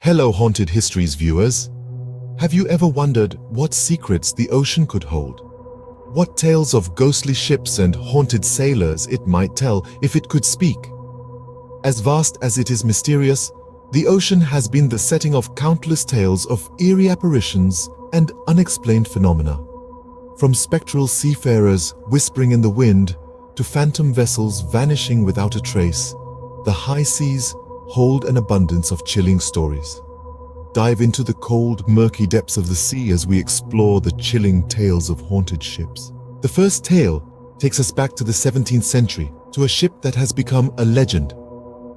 Hello, Haunted Histories viewers. Have you ever wondered what secrets the ocean could hold? What tales of ghostly ships and haunted sailors it might tell if it could speak? As vast as it is mysterious, the ocean has been the setting of countless tales of eerie apparitions and unexplained phenomena. From spectral seafarers whispering in the wind to phantom vessels vanishing without a trace, the high seas hold an abundance of chilling stories. Dive into the cold, murky depths of the sea as we explore the chilling tales of haunted ships. The first tale takes us back to the 17th century, to a ship that has become a legend,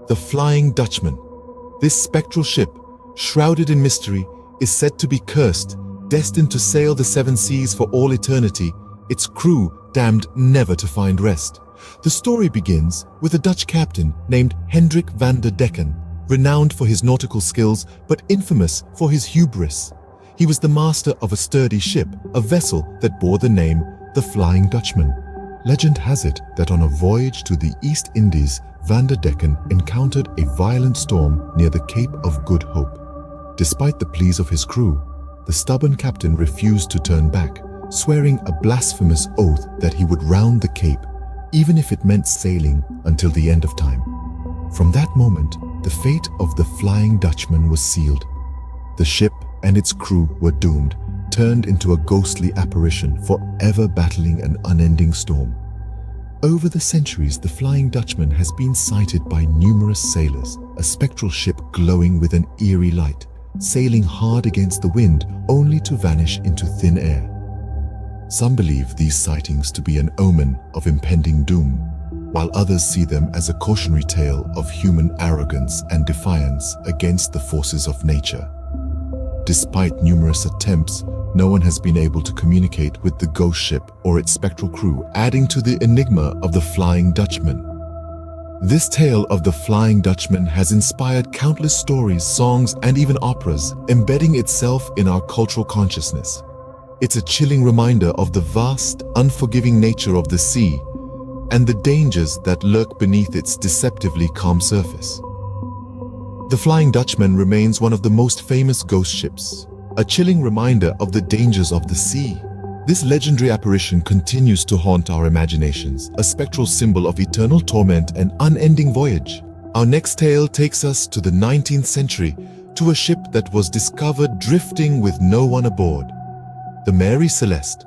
the Flying Dutchman. This spectral ship, shrouded in mystery, is said to be cursed, destined to sail the seven seas for all eternity, its crew damned never to find rest. The story begins with a Dutch captain named Hendrik van der Decken, renowned for his nautical skills but infamous for his hubris. He was the master of a sturdy ship, a vessel that bore the name the Flying Dutchman. Legend has it that on a voyage to the East Indies, van der Decken encountered a violent storm near the Cape of Good Hope. Despite the pleas of his crew, the stubborn captain refused to turn back, swearing a blasphemous oath that he would round the Cape, even if it meant sailing until the end of time. From that moment, the fate of the Flying Dutchman was sealed. The ship and its crew were doomed, turned into a ghostly apparition, forever battling an unending storm. Over the centuries, the Flying Dutchman has been sighted by numerous sailors, a spectral ship glowing with an eerie light, sailing hard against the wind only to vanish into thin air. Some believe these sightings to be an omen of impending doom, while others see them as a cautionary tale of human arrogance and defiance against the forces of nature. Despite numerous attempts, no one has been able to communicate with the ghost ship or its spectral crew, adding to the enigma of the Flying Dutchman. This tale of the Flying Dutchman has inspired countless stories, songs, and even operas, embedding itself in our cultural consciousness. It's a chilling reminder of the vast, unforgiving nature of the sea and the dangers that lurk beneath its deceptively calm surface. The Flying Dutchman remains one of the most famous ghost ships, a chilling reminder of the dangers of the sea. This legendary apparition continues to haunt our imaginations, a spectral symbol of eternal torment and unending voyage. Our next tale takes us to the 19th century, to a ship that was discovered drifting with no one aboard, the Mary Celeste.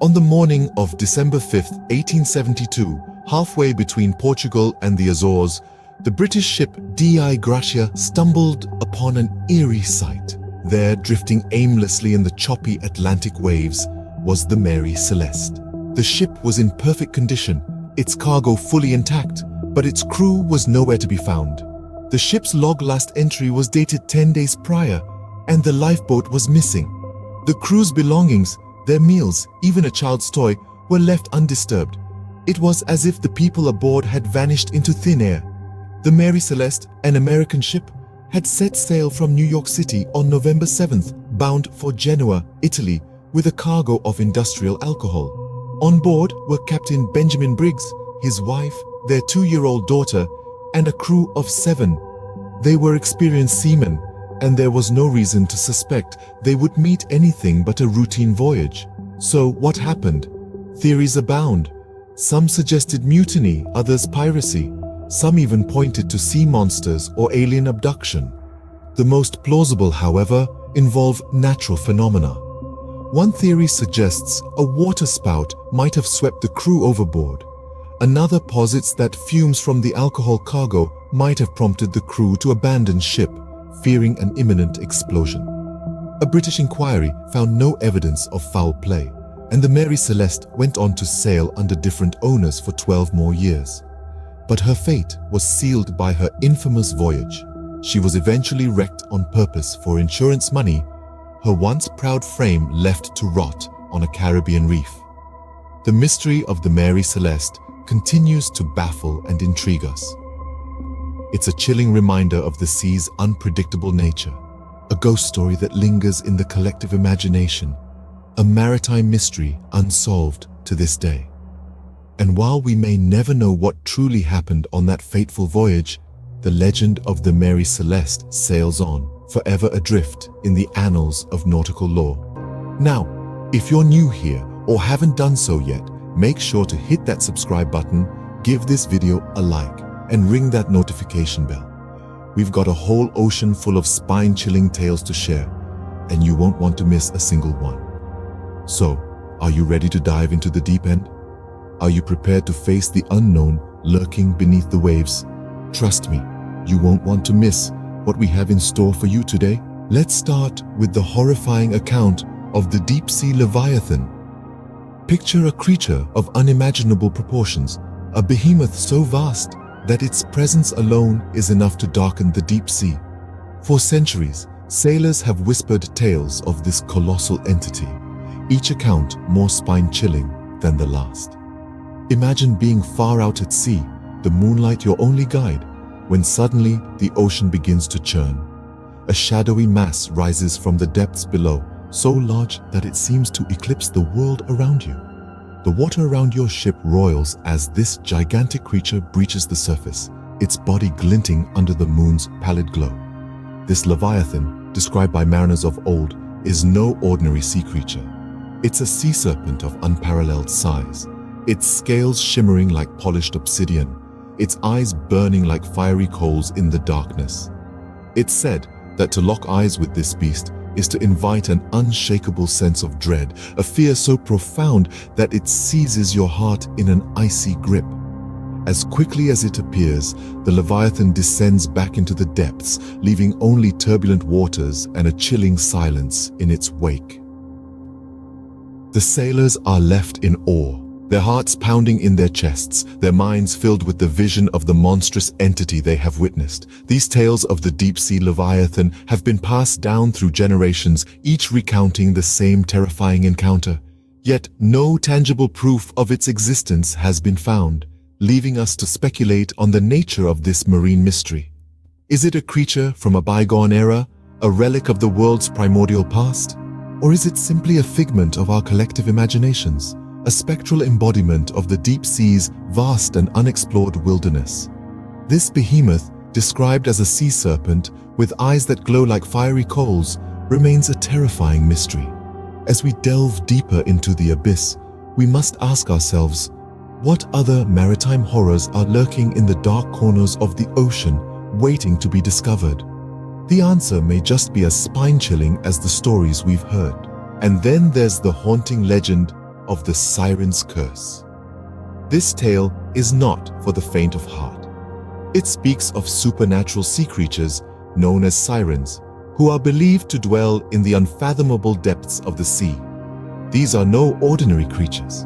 On the morning of December 5, 1872, halfway between Portugal and the Azores, the British ship D.I. Gracia stumbled upon an eerie sight. There, drifting aimlessly in the choppy Atlantic waves, was the Mary Celeste. The ship was in perfect condition, its cargo fully intact, but its crew was nowhere to be found. The ship's log last entry was dated 10 days prior, and the lifeboat was missing. The crew's belongings, their meals, even a child's toy, were left undisturbed. It was as if the people aboard had vanished into thin air. The Mary Celeste, an American ship, had set sail from New York City on November 7th, bound for Genoa, Italy, with a cargo of industrial alcohol. On board were Captain Benjamin Briggs, his wife, their 2-year-old daughter, and a crew of 7. They were experienced seamen, and there was no reason to suspect they would meet anything but a routine voyage. So what happened? Theories abound. Some suggested mutiny, others piracy. Some even pointed to sea monsters or alien abduction. The most plausible, however, involve natural phenomena. One theory suggests a water spout might have swept the crew overboard. Another posits that fumes from the alcohol cargo might have prompted the crew to abandon ship, fearing an imminent explosion. A British inquiry found no evidence of foul play, and the Mary Celeste went on to sail under different owners for 12 more years. But her fate was sealed by her infamous voyage. She was eventually wrecked on purpose for insurance money, her once proud frame left to rot on a Caribbean reef. The mystery of the Mary Celeste continues to baffle and intrigue us. It's a chilling reminder of the sea's unpredictable nature, a ghost story that lingers in the collective imagination, a maritime mystery unsolved to this day. And while we may never know what truly happened on that fateful voyage, the legend of the Mary Celeste sails on, forever adrift in the annals of nautical lore. Now, if you're new here or haven't done so yet, make sure to hit that subscribe button, give this video a like, and ring that notification bell. We've got a whole ocean full of spine-chilling tales to share, and you won't want to miss a single one. So, are you ready to dive into the deep end? Are you prepared to face the unknown lurking beneath the waves? Trust me, you won't want to miss what we have in store for you today. Let's start with the horrifying account of the deep-sea Leviathan. Picture a creature of unimaginable proportions, a behemoth so vast that its presence alone is enough to darken the deep sea. For centuries, sailors have whispered tales of this colossal entity, each account more spine-chilling than the last. Imagine being far out at sea, the moonlight your only guide, when suddenly the ocean begins to churn. A shadowy mass rises from the depths below, so large that it seems to eclipse the world around you. The water around your ship roils as this gigantic creature breaches the surface, its body glinting under the moon's pallid glow. This Leviathan, described by mariners of old, is no ordinary sea creature. It's a sea serpent of unparalleled size, its scales shimmering like polished obsidian, its eyes burning like fiery coals in the darkness. It's said that to lock eyes with this beast is to invite an unshakable sense of dread, a fear so profound that it seizes your heart in an icy grip. As quickly as it appears, the Leviathan descends back into the depths, leaving only turbulent waters and a chilling silence in its wake. The sailors are left in awe, their hearts pounding in their chests, their minds filled with the vision of the monstrous entity they have witnessed. These tales of the deep-sea Leviathan have been passed down through generations, each recounting the same terrifying encounter. Yet no tangible proof of its existence has been found, leaving us to speculate on the nature of this marine mystery. Is it a creature from a bygone era, a relic of the world's primordial past? Or is it simply a figment of our collective imaginations? A spectral embodiment of the deep sea's vast and unexplored wilderness. This behemoth, described as a sea serpent with eyes that glow like fiery coals, remains a terrifying mystery. As we delve deeper into the abyss, we must ask ourselves, what other maritime horrors are lurking in the dark corners of the ocean, waiting to be discovered? The answer may just be as spine-chilling as the stories we've heard. And then there's the haunting legend of the Siren's Curse. This tale is not for the faint of heart. It speaks of supernatural sea creatures known as sirens, who are believed to dwell in the unfathomable depths of the sea. These are no ordinary creatures.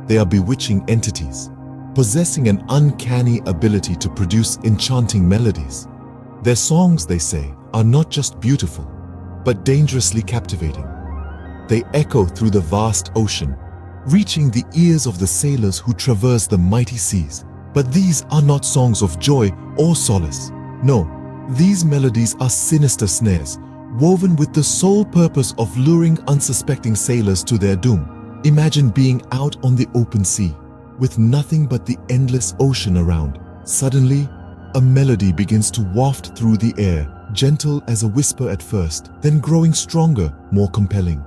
They are bewitching entities, possessing an uncanny ability to produce enchanting melodies. Their songs, they say, are not just beautiful, but dangerously captivating. They echo through the vast ocean, reaching the ears of the sailors who traverse the mighty seas. But these are not songs of joy or solace. No, these melodies are sinister snares, woven with the sole purpose of luring unsuspecting sailors to their doom. Imagine being out on the open sea, with nothing but the endless ocean around. Suddenly, a melody begins to waft through the air, gentle as a whisper at first, then growing stronger, more compelling.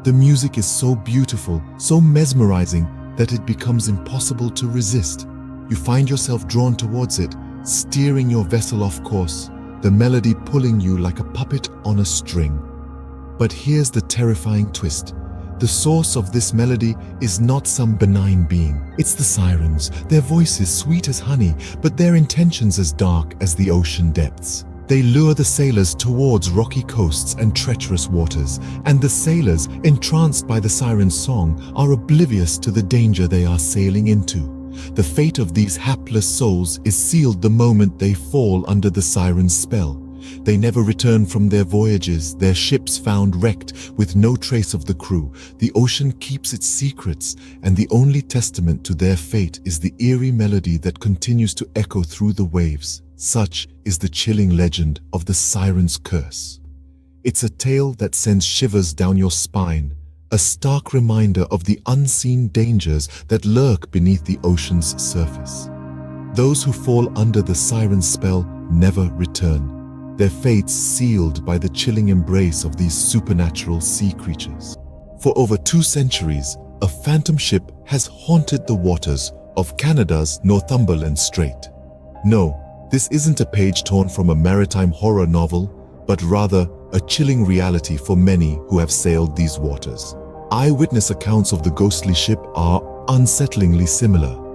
The music is so beautiful, so mesmerizing, that it becomes impossible to resist. You find yourself drawn towards it, steering your vessel off course, the melody pulling you like a puppet on a string. But here's the terrifying twist. The source of this melody is not some benign being. It's the sirens, their voices sweet as honey, but their intentions as dark as the ocean depths. They lure the sailors towards rocky coasts and treacherous waters, and the sailors, entranced by the siren's song, are oblivious to the danger they are sailing into. The fate of these hapless souls is sealed the moment they fall under the siren's spell. They never return from their voyages, their ships found wrecked with no trace of the crew. The ocean keeps its secrets, and the only testament to their fate is the eerie melody that continues to echo through the waves. Such is the chilling legend of the Siren's Curse. It's a tale that sends shivers down your spine, a stark reminder of the unseen dangers that lurk beneath the ocean's surface. Those who fall under the siren's spell never return, their fates sealed by the chilling embrace of these supernatural sea creatures. For over 2 centuries, a phantom ship has haunted the waters of Canada's Northumberland Strait. No, this isn't a page torn from a maritime horror novel, but rather a chilling reality for many who have sailed these waters. Eyewitness accounts of the ghostly ship are unsettlingly similar.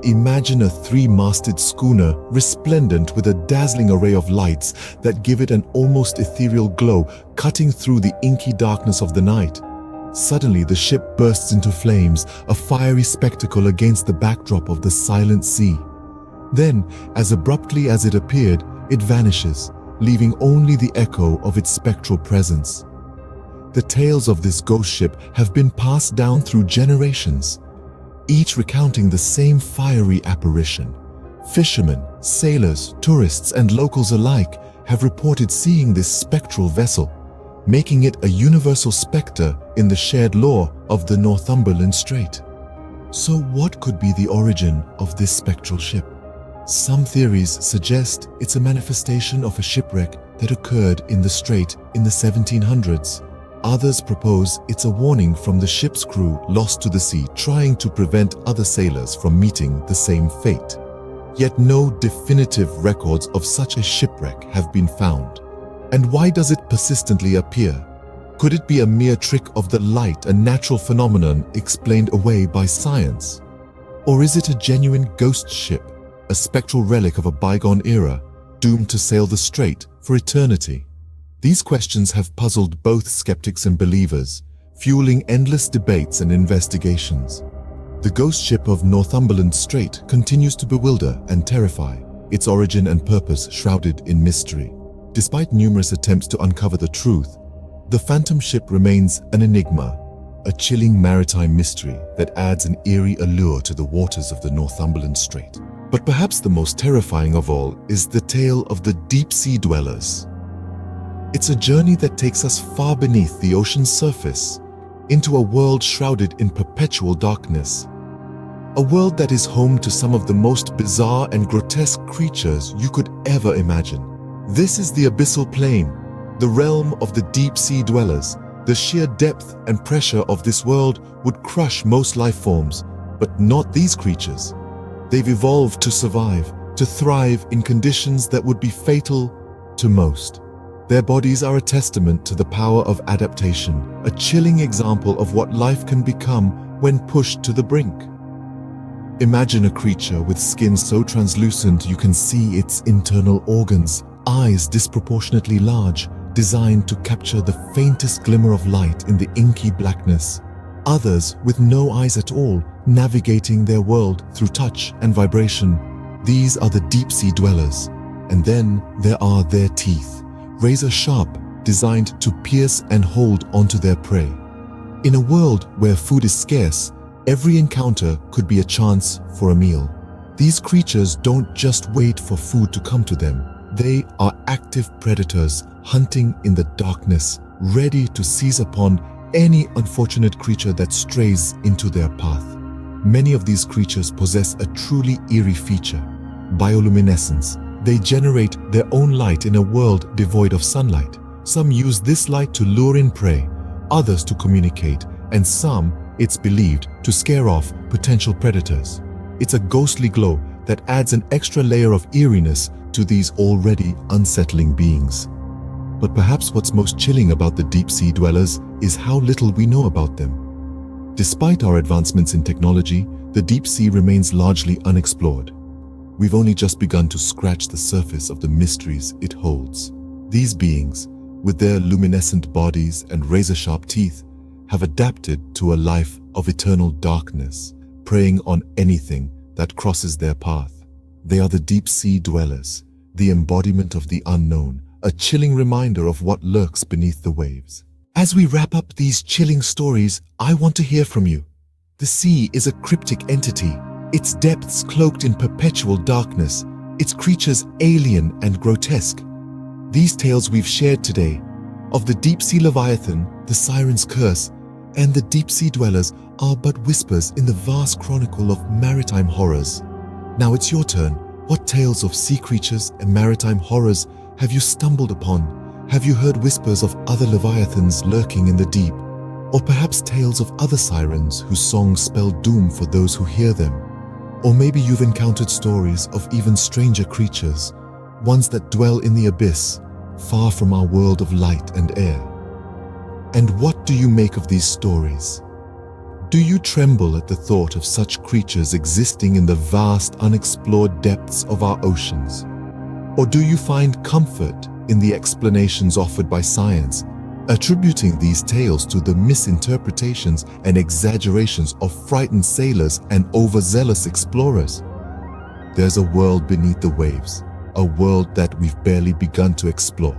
Imagine a 3-masted schooner resplendent with a dazzling array of lights that give it an almost ethereal glow cutting through the inky darkness of the night. Suddenly, the ship bursts into flames, a fiery spectacle against the backdrop of the silent sea. Then, as abruptly as it appeared, it vanishes, leaving only the echo of its spectral presence. The tales of this ghost ship have been passed down through generations, each recounting the same fiery apparition. Fishermen, sailors, tourists, and locals alike have reported seeing this spectral vessel, making it a universal spectre in the shared lore of the Northumberland Strait. So what could be the origin of this spectral ship? Some theories suggest it's a manifestation of a shipwreck that occurred in the strait in the 1700s. Others propose it's a warning from the ship's crew lost to the sea, trying to prevent other sailors from meeting the same fate. Yet no definitive records of such a shipwreck have been found. And why does it persistently appear? Could it be a mere trick of the light, a natural phenomenon explained away by science? Or is it a genuine ghost ship, a spectral relic of a bygone era, doomed to sail the strait for eternity? These questions have puzzled both skeptics and believers, fueling endless debates and investigations. The ghost ship of Northumberland Strait continues to bewilder and terrify, its origin and purpose shrouded in mystery. Despite numerous attempts to uncover the truth, the phantom ship remains an enigma, a chilling maritime mystery that adds an eerie allure to the waters of the Northumberland Strait. But perhaps the most terrifying of all is the tale of the deep-sea dwellers. It's a journey that takes us far beneath the ocean's surface, into a world shrouded in perpetual darkness. A world that is home to some of the most bizarre and grotesque creatures you could ever imagine. This is the abyssal plain, the realm of the deep-sea dwellers. The sheer depth and pressure of this world would crush most life forms, but not these creatures. They've evolved to survive, to thrive in conditions that would be fatal to most. Their bodies are a testament to the power of adaptation, a chilling example of what life can become when pushed to the brink. Imagine a creature with skin so translucent you can see its internal organs, eyes disproportionately large, designed to capture the faintest glimmer of light in the inky blackness. Others with no eyes at all, navigating their world through touch and vibration. These are the deep-sea dwellers. And then there are their teeth, razor sharp, designed to pierce and hold onto their prey. In a world where food is scarce, every encounter could be a chance for a meal. These creatures don't just wait for food to come to them. They are active predators, hunting in the darkness, ready to seize upon any unfortunate creature that strays into their path. Many of these creatures possess a truly eerie feature: bioluminescence. They generate their own light in a world devoid of sunlight. Some use this light to lure in prey, others to communicate, and some, it's believed, to scare off potential predators. It's a ghostly glow that adds an extra layer of eeriness to these already unsettling beings. But perhaps what's most chilling about the deep-sea dwellers is how little we know about them. Despite our advancements in technology, the deep sea remains largely unexplored. We've only just begun to scratch the surface of the mysteries it holds. These beings, with their luminescent bodies and razor-sharp teeth, have adapted to a life of eternal darkness, preying on anything that crosses their path. They are the deep-sea dwellers, the embodiment of the unknown, a chilling reminder of what lurks beneath the waves. As we wrap up these chilling stories, I want to hear from you. The sea is a cryptic entity, its depths cloaked in perpetual darkness, its creatures alien and grotesque. These tales we've shared today, of the deep-sea leviathan, the siren's curse, and the deep-sea dwellers, are but whispers in the vast chronicle of maritime horrors. Now it's your turn. What tales of sea creatures and maritime horrors have you stumbled upon? Have you heard whispers of other leviathans lurking in the deep? Or perhaps tales of other sirens whose songs spell doom for those who hear them? Or maybe you've encountered stories of even stranger creatures, ones that dwell in the abyss, far from our world of light and air. And what do you make of these stories? Do you tremble at the thought of such creatures existing in the vast, unexplored depths of our oceans? Or do you find comfort in the explanations offered by science, attributing these tales to the misinterpretations and exaggerations of frightened sailors and overzealous explorers? There's a world beneath the waves, a world that we've barely begun to explore.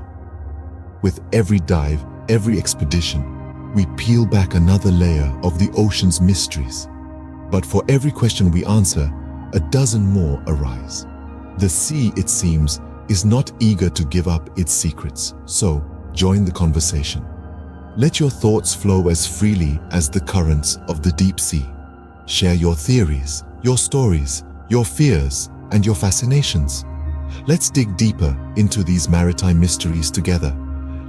With every dive, every expedition, we peel back another layer of the ocean's mysteries. But for every question we answer, a dozen more arise. The sea, it seems, is not eager to give up its secrets, so join the conversation. Let your thoughts flow as freely as the currents of the deep sea. Share your theories, your stories, your fears, and your fascinations. Let's dig deeper into these maritime mysteries together.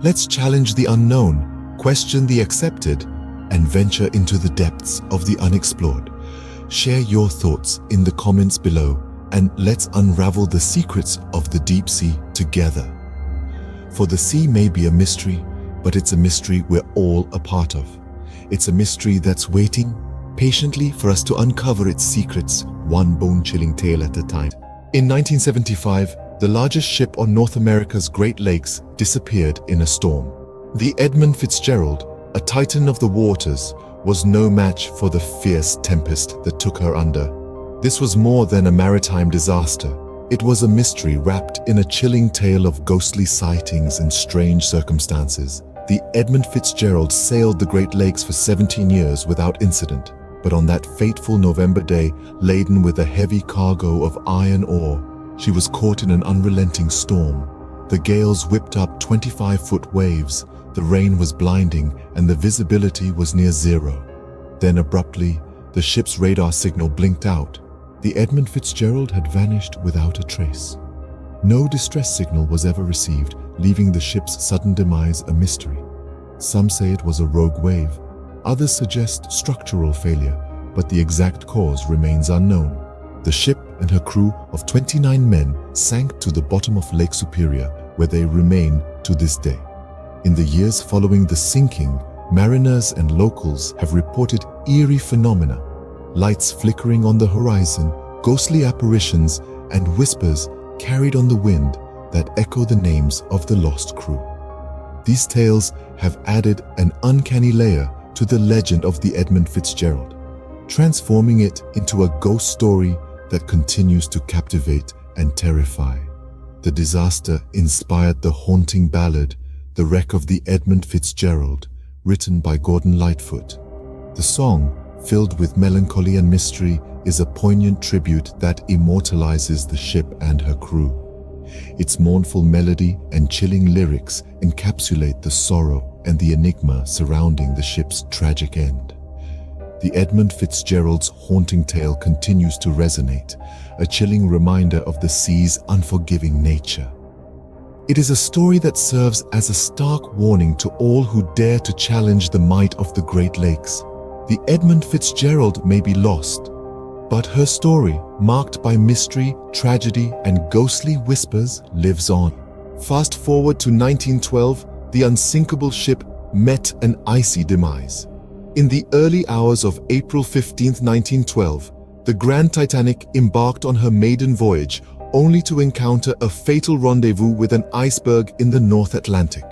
Let's challenge the unknown, question the accepted, and venture into the depths of the unexplored. Share your thoughts in the comments below, and let's unravel the secrets of the deep sea together. For the sea may be a mystery, but it's a mystery we're all a part of. It's a mystery that's waiting patiently for us to uncover its secrets, one bone-chilling tale at a time. In 1975, the largest ship on North America's Great Lakes disappeared in a storm. The Edmund Fitzgerald, a titan of the waters, was no match for the fierce tempest that took her under. This was more than a maritime disaster. It was a mystery wrapped in a chilling tale of ghostly sightings and strange circumstances. The Edmund Fitzgerald sailed the Great Lakes for 17 years without incident, but on that fateful November day, laden with a heavy cargo of iron ore, she was caught in an unrelenting storm. The gales whipped up 25-foot waves, the rain was blinding, and the visibility was near zero. Then abruptly, the ship's radar signal blinked out. The Edmund Fitzgerald had vanished without a trace. No distress signal was ever received, leaving the ship's sudden demise a mystery. Some say it was a rogue wave. Others suggest structural failure, but the exact cause remains unknown. The ship and her crew of 29 men sank to the bottom of Lake Superior, where they remain to this day. In the years following the sinking, mariners and locals have reported eerie phenomena: lights flickering on the horizon, ghostly apparitions, and whispers carried on the wind that echo the names of the lost crew. These tales have added an uncanny layer to the legend of the Edmund Fitzgerald, transforming it into a ghost story that continues to captivate and terrify. The disaster inspired the haunting ballad, The Wreck of the Edmund Fitzgerald, written by Gordon Lightfoot. The song, filled with melancholy and mystery, is a poignant tribute that immortalizes the ship and her crew. Its mournful melody and chilling lyrics encapsulate the sorrow and the enigma surrounding the ship's tragic end. The Edmund Fitzgerald's haunting tale continues to resonate, a chilling reminder of the sea's unforgiving nature. It is a story that serves as a stark warning to all who dare to challenge the might of the Great Lakes. The Edmund Fitzgerald may be lost, but her story, marked by mystery, tragedy, and ghostly whispers, lives on. Fast forward to 1912, the unsinkable ship met an icy demise. In the early hours of April 15, 1912, the Grand Titanic embarked on her maiden voyage, only to encounter a fatal rendezvous with an iceberg in the North Atlantic.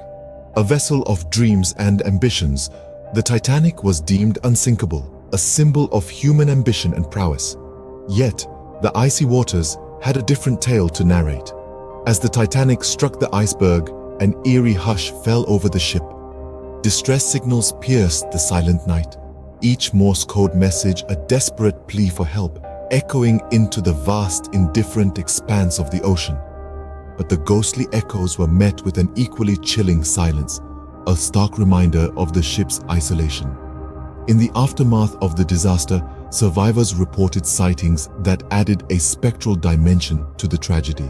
A vessel of dreams and ambitions, the Titanic was deemed unsinkable, a symbol of human ambition and prowess. Yet, the icy waters had a different tale to narrate. As the Titanic struck the iceberg, an eerie hush fell over the ship. Distress signals pierced the silent night, each Morse code message a desperate plea for help, echoing into the vast, indifferent expanse of the ocean. But the ghostly echoes were met with an equally chilling silence, a stark reminder of the ship's isolation. In the aftermath of the disaster, survivors reported sightings that added a spectral dimension to the tragedy.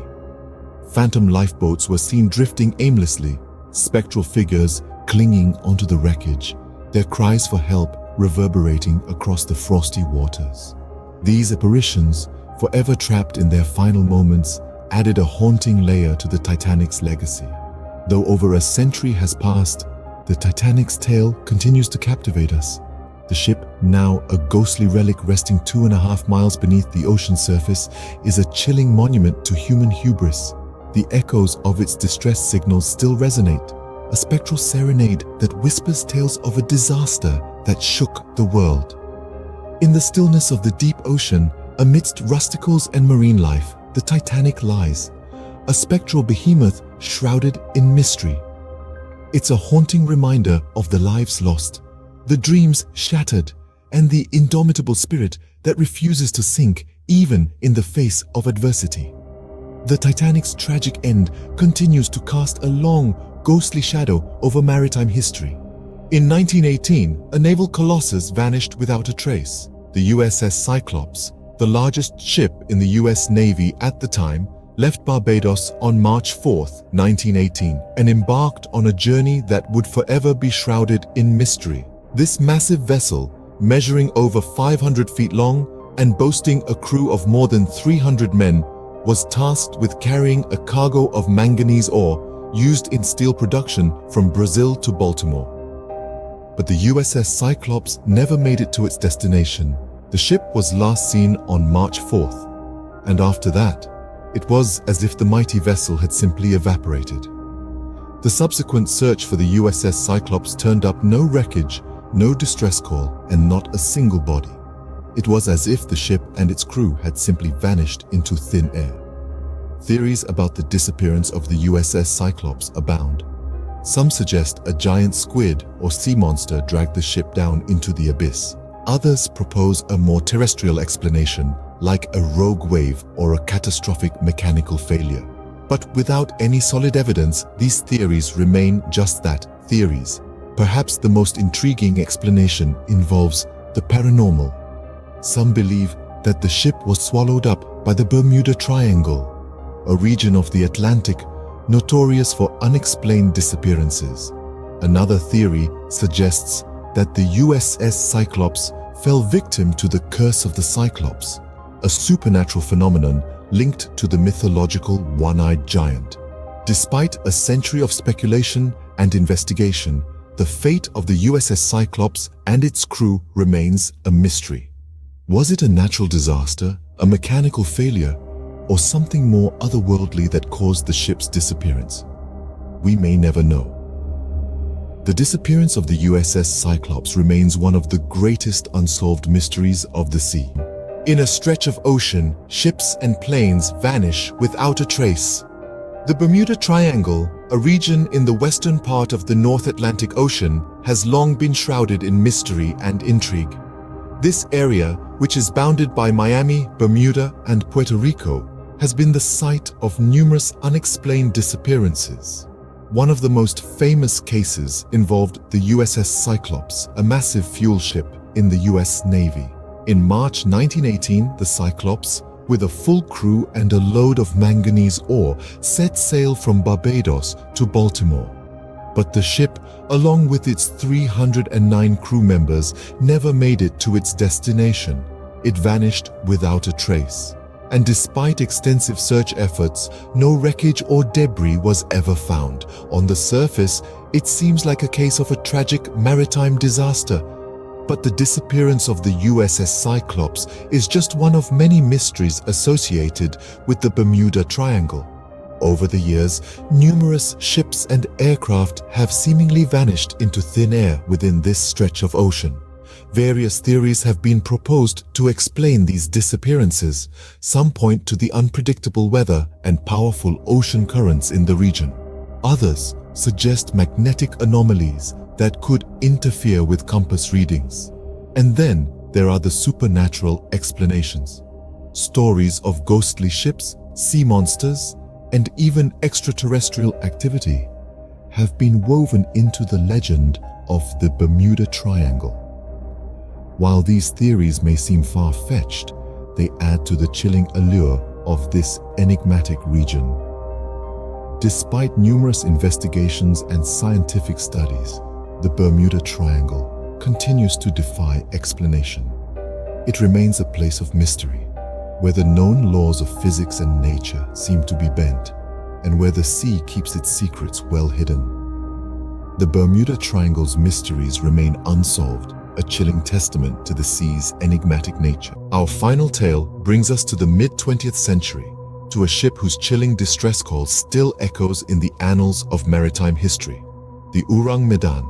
Phantom lifeboats were seen drifting aimlessly, spectral figures clinging onto the wreckage, their cries for help reverberating across the frosty waters. These apparitions, forever trapped in their final moments, added a haunting layer to the Titanic's legacy. Though over a century has passed, the Titanic's tale continues to captivate us. The ship, now a ghostly relic resting 2.5 miles beneath the ocean surface, is a chilling monument to human hubris. The echoes of its distress signals still resonate, a spectral serenade that whispers tales of a disaster that shook the world. In the stillness of the deep ocean, amidst rusticles and marine life, the Titanic lies, a spectral behemoth shrouded in mystery. It's a haunting reminder of the lives lost, the dreams shattered, and the indomitable spirit that refuses to sink even in the face of adversity. The Titanic's tragic end continues to cast a long, ghostly shadow over maritime history. In 1918, a naval colossus vanished without a trace. The USS Cyclops, the largest ship in the US Navy at the time, left Barbados on March 4, 1918, and embarked on a journey that would forever be shrouded in mystery. This massive vessel, measuring over 500 feet long and boasting a crew of more than 300 men, was tasked with carrying a cargo of manganese ore used in steel production from Brazil to Baltimore. But the USS Cyclops never made it to its destination. The ship was last seen on March 4th, and after that, it was as if the mighty vessel had simply evaporated. The subsequent search for the USS Cyclops turned up no wreckage, no distress call, and not a single body. It was as if the ship and its crew had simply vanished into thin air. Theories about the disappearance of the USS Cyclops abound. Some suggest a giant squid or sea monster dragged the ship down into the abyss. Others propose a more terrestrial explanation, like a rogue wave or a catastrophic mechanical failure. But without any solid evidence, these theories remain just that, theories. Perhaps the most intriguing explanation involves the paranormal. Some believe that the ship was swallowed up by the Bermuda Triangle, a region of the Atlantic notorious for unexplained disappearances. Another theory suggests that the USS Cyclops fell victim to the curse of the Cyclops, a supernatural phenomenon linked to the mythological one-eyed giant. Despite a century of speculation and investigation, the fate of the USS Cyclops and its crew remains a mystery. Was it a natural disaster, a mechanical failure, or something more otherworldly that caused the ship's disappearance? We may never know. The disappearance of the USS Cyclops remains one of the greatest unsolved mysteries of the sea. In a stretch of ocean, ships and planes vanish without a trace. The Bermuda Triangle, a region in the western part of the North Atlantic Ocean, has long been shrouded in mystery and intrigue. This area, which is bounded by Miami, Bermuda, and Puerto Rico, has been the site of numerous unexplained disappearances. One of the most famous cases involved the USS Cyclops, a massive fuel ship in the US Navy. In March 1918, the Cyclops, with a full crew and a load of manganese ore, set sail from Barbados to Baltimore. But the ship, along with its 309 crew members, never made it to its destination. It vanished without a trace. And despite extensive search efforts, no wreckage or debris was ever found. On the surface, it seems like a case of a tragic maritime disaster. But the disappearance of the USS Cyclops is just one of many mysteries associated with the Bermuda Triangle. Over the years, numerous ships and aircraft have seemingly vanished into thin air within this stretch of ocean. Various theories have been proposed to explain these disappearances. Some point to the unpredictable weather and powerful ocean currents in the region. Others suggest magnetic anomalies that could interfere with compass readings. And then there are the supernatural explanations. Stories of ghostly ships, sea monsters, and even extraterrestrial activity have been woven into the legend of the Bermuda Triangle. While these theories may seem far-fetched, they add to the chilling allure of this enigmatic region. Despite numerous investigations and scientific studies, the Bermuda Triangle continues to defy explanation. It remains a place of mystery, where the known laws of physics and nature seem to be bent, and where the sea keeps its secrets well hidden. The Bermuda Triangle's mysteries remain unsolved, a chilling testament to the sea's enigmatic nature. Our final tale brings us to the mid-20th century, to a ship whose chilling distress call still echoes in the annals of maritime history, the Urang Medan.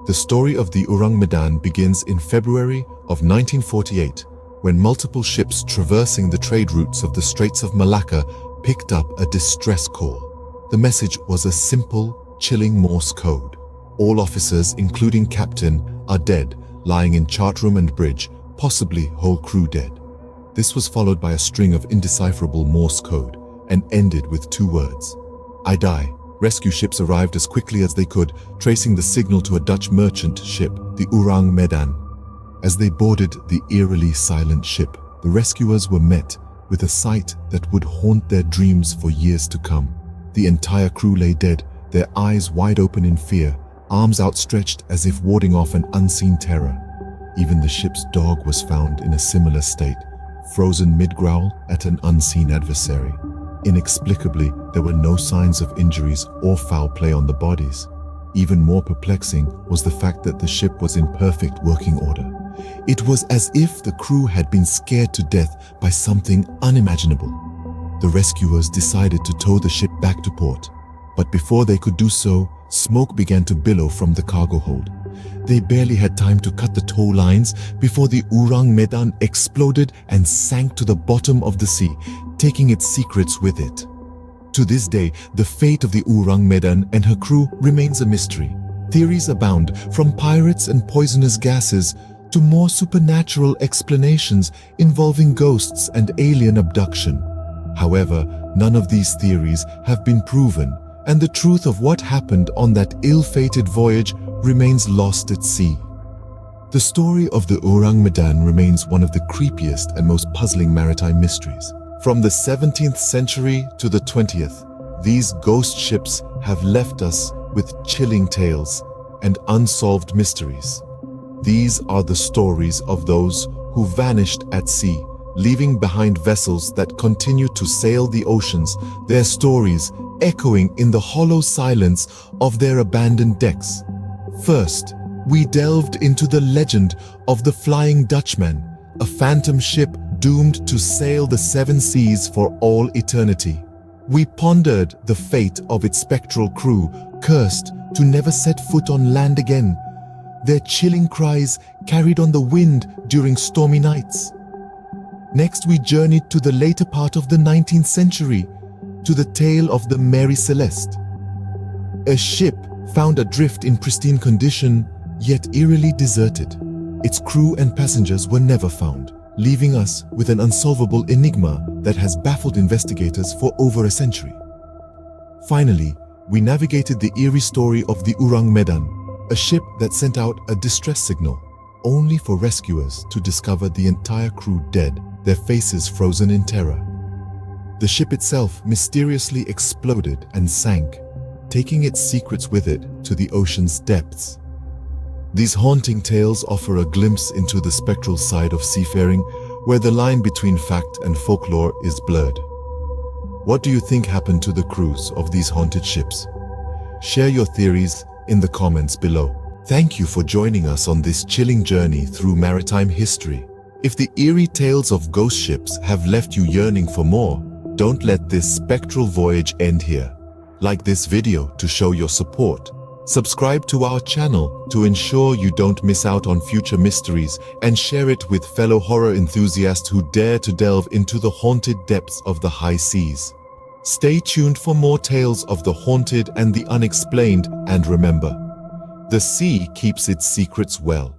The story of the Urang Medan begins in February of 1948, when multiple ships traversing the trade routes of the Straits of Malacca picked up a distress call. The message was a simple, chilling Morse code. All officers, including captain, are dead, lying in chart room and bridge, possibly whole crew dead. This was followed by a string of indecipherable Morse code and ended with 2 words: I die. Rescue ships arrived as quickly as they could, tracing the signal to a Dutch merchant ship, the Urang Medan. As they boarded the eerily silent ship, the rescuers were met with a sight that would haunt their dreams for years to come. The entire crew lay dead, their eyes wide open in fear, arms outstretched as if warding off an unseen terror. Even the ship's dog was found in a similar state, frozen mid-growl at an unseen adversary. Inexplicably, there were no signs of injuries or foul play on the bodies. Even more perplexing was the fact that the ship was in perfect working order. It was as if the crew had been scared to death by something unimaginable. The rescuers decided to tow the ship back to port, but before they could do so, smoke began to billow from the cargo hold. They barely had time to cut the tow lines before the Urang Medan exploded and sank to the bottom of the sea, taking its secrets with it. To this day, the fate of the Urang Medan and her crew remains a mystery. Theories abound, from pirates and poisonous gases to more supernatural explanations involving ghosts and alien abduction. However, none of these theories have been proven, and the truth of what happened on that ill-fated voyage remains lost at sea. The story of the Urang Medan remains one of the creepiest and most puzzling maritime mysteries. From the 17th century to the 20th, these ghost ships have left us with chilling tales and unsolved mysteries. These are the stories of those who vanished at sea, leaving behind vessels that continue to sail the oceans, their stories echoing in the hollow silence of their abandoned decks. First, we delved into the legend of the Flying Dutchman, a phantom ship doomed to sail the 7 seas for all eternity. We pondered the fate of its spectral crew, cursed to never set foot on land again, their chilling cries carried on the wind during stormy nights. Next, we journeyed to the later part of the 19th century, to the tale of the Mary Celeste, a ship found adrift in pristine condition, yet eerily deserted. Its crew and passengers were never found, leaving us with an unsolvable enigma that has baffled investigators for over a century. Finally, we navigated the eerie story of the Urang Medan, a ship that sent out a distress signal, only for rescuers to discover the entire crew dead, their faces frozen in terror. The ship itself mysteriously exploded and sank, taking its secrets with it to the ocean's depths. These haunting tales offer a glimpse into the spectral side of seafaring, where the line between fact and folklore is blurred. What do you think happened to the crews of these haunted ships? Share your theories in the comments below. Thank you for joining us on this chilling journey through maritime history. If the eerie tales of ghost ships have left you yearning for more, don't let this spectral voyage end here. Like this video to show your support. Subscribe to our channel to ensure you don't miss out on future mysteries, and share it with fellow horror enthusiasts who dare to delve into the haunted depths of the high seas. Stay tuned for more tales of the haunted and the unexplained, and remember, the sea keeps its secrets well.